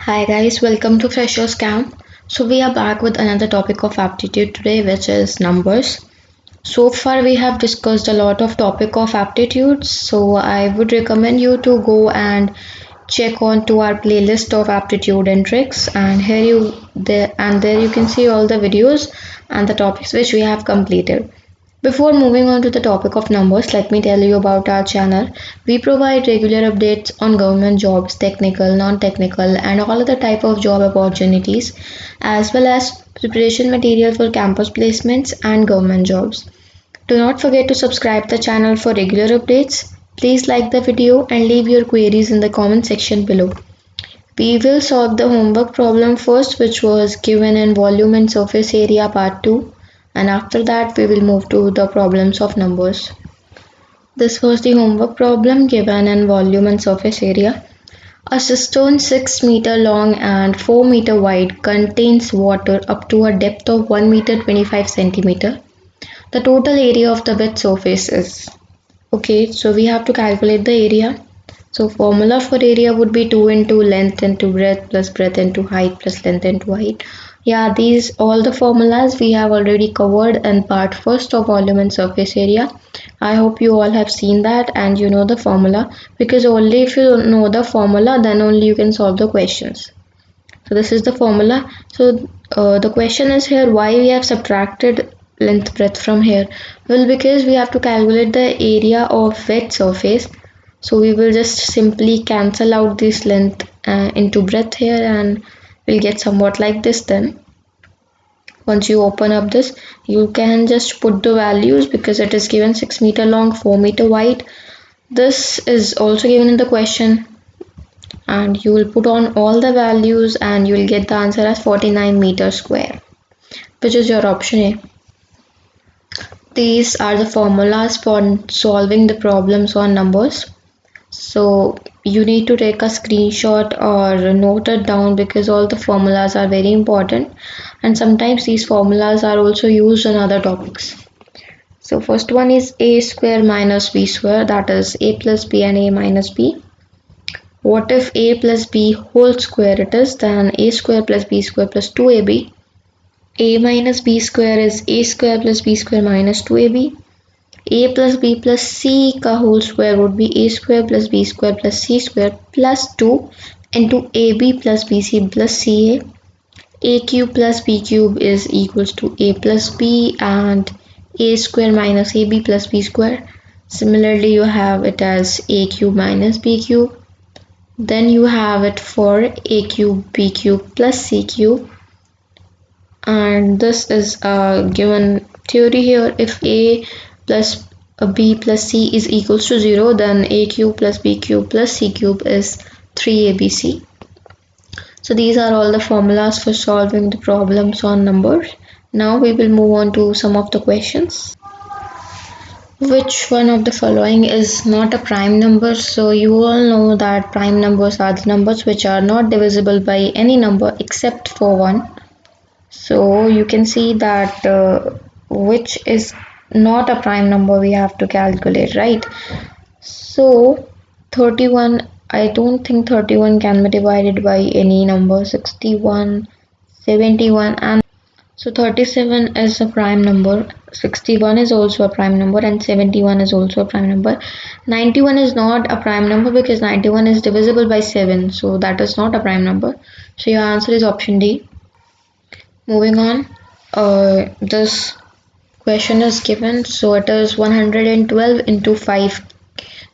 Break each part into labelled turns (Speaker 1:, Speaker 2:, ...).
Speaker 1: Hi guys, welcome to Freshers Camp. So we are back with another topic of aptitude today, which is numbers. So far we have discussed a lot of topic of aptitudes. So I would recommend you to go and check on to our playlist of aptitude and tricks, and there you can see all the videos and the topics which we have completed. Before moving on to the topic of numbers, let me tell you about our channel. We provide regular updates on government jobs, technical, non-technical, and all other type of job opportunities, as well as preparation material for campus placements and government jobs. Do not forget to subscribe the channel for regular updates. Please like the video and leave your queries in the comment section below. We will solve the homework problem first, which was given in volume and surface area part 2, and after that we will move to the problems of numbers. This was the homework problem given in volume and surface area. A cistern 6 meter long and 4 meter wide contains water up to a depth of 1 meter 25 centimeter. The total area of the wet surface is. Okay, so we have to calculate the area. So formula for area would be 2 into length into breadth plus breadth into height plus length into height. Yeah, these all the formulas we have already covered in part first of volume and surface area. I hope you all have seen that and you know the formula, because only if you know the formula then only you can solve the questions. So this is the formula. So the question is here, why we have subtracted length breadth from here? Well, because we have to calculate the area of wet surface. So we will just simply cancel out this length into breadth here, and we'll get somewhat like this. Then once you open up this, you can just put the values, because it is given 6 meter long, 4 meter wide. This is also given in the question, and you will put on all the values and you will get the answer as 49 meters square, which is your option A. These are the formulas for solving the problems on numbers. So you need to take a screenshot or note it down, because all the formulas are very important, and sometimes these formulas are also used in other topics. So first one is a square minus b square, that is a plus b and a minus b. What if a plus b whole square it is? Then a square plus b square plus 2ab. A minus b square is a square plus b square minus 2ab. A plus b plus c का whole square would be a square plus b square plus c square plus 2 into ab plus bc plus ca. A cube plus b cube is equals to a plus b and a square minus ab plus b square. Similarly, you have it as a cube minus b cube. Then you have it for a cube b cube plus c cube. And this is a given theory here. If a plus b plus c is equals to 0, then a cube plus b cube plus c cube is 3abc. So these are all the formulas for solving the problems on numbers. Now we will move on to some of the questions. Which one of the following is not a prime number? So you all know that prime numbers are the numbers which are not divisible by any number except for 1. So you can see that which is not a prime number we have to calculate, right? So 31, I don't think 31 can be divided by any number. 61, 71, and so 37 is a prime number, 61 is also a prime number, and 71 is also a prime number. 91 is not a prime number because 91 is divisible by 7, so that is not a prime number. So your answer is option D. Moving on, this question is given, so it is 112 into 5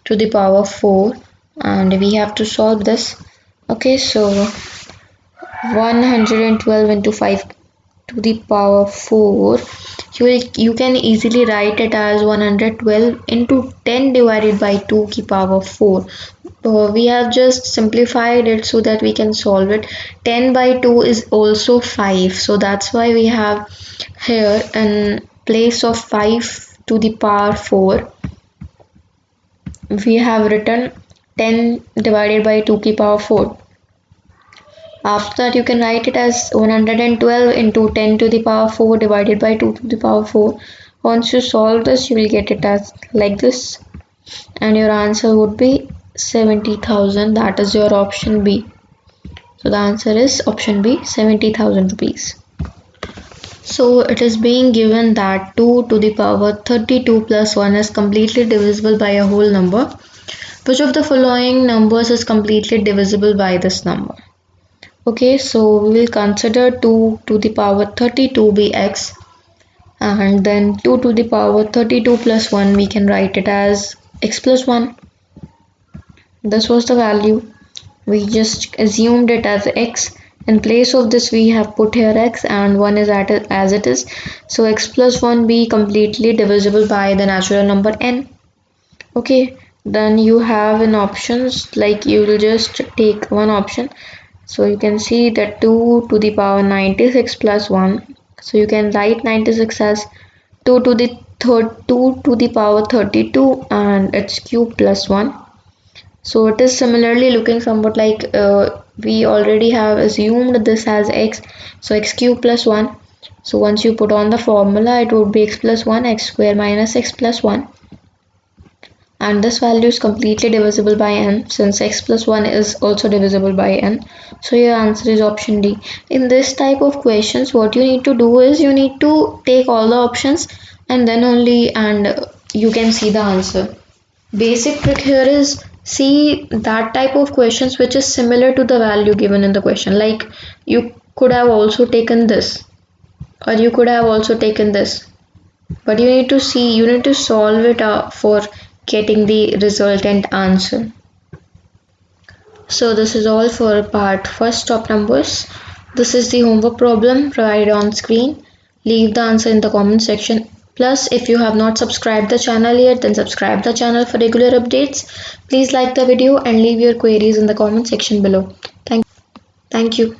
Speaker 1: to the power 4, and we have to solve this. Okay, so 112 into 5 to the power 4, you can easily write it as 112 into 10 divided by 2 की power 4. We have just simplified it so that we can solve it. 10 by 2 is also 5, so that's why we have here in place of 5 to the power 4 we have written 10 divided by 2 की power 4. After that you can write it as 112 into 10 to the power 4 divided by 2 to the power 4. Once you solve this, you will get it as like this, and your answer would be 70,000. That is your option B. So the answer is option B, 70,000 rupees. So it is being given that 2 to the power 32 plus 1 is completely divisible by a whole number. Which of the following numbers is completely divisible by this number? Okay, so we will consider 2 to the power 32 be x, and then 2 to the power 32 plus 1 we can write it as x plus 1. This was the value. We just assumed it as x. In place of this we have put here x and 1 is at it as it is. So x plus 1 be completely divisible by the natural number n. Okay, then you have in options, like you will just take one option. So you can see that 2 to the power 96 plus 1. So you can write 96 as 2 to the 2 to the power 32 and its cube plus 1. So it is similarly looking somewhat like we already have assumed this as x. So x cube plus 1. So once you put on the formula, it would be x plus 1, x square minus x plus 1. And this value is completely divisible by n, since x plus 1 is also divisible by n. So your answer is option D. In this type of questions, what you need to do is you need to take all the options and then only you can see the answer. Basic trick here is see that type of questions which is similar to the value given in the question. Like you could have also taken this, or you could have also taken this, but you need to see, you need to solve it for getting the resultant answer. So this is all for part first of numbers. This is the homework problem provided on screen. Leave the answer in the comment section. Plus, if you have not subscribed the channel yet, then subscribe the channel for regular updates. Please like the video and leave your queries in the comment section below. Thank you.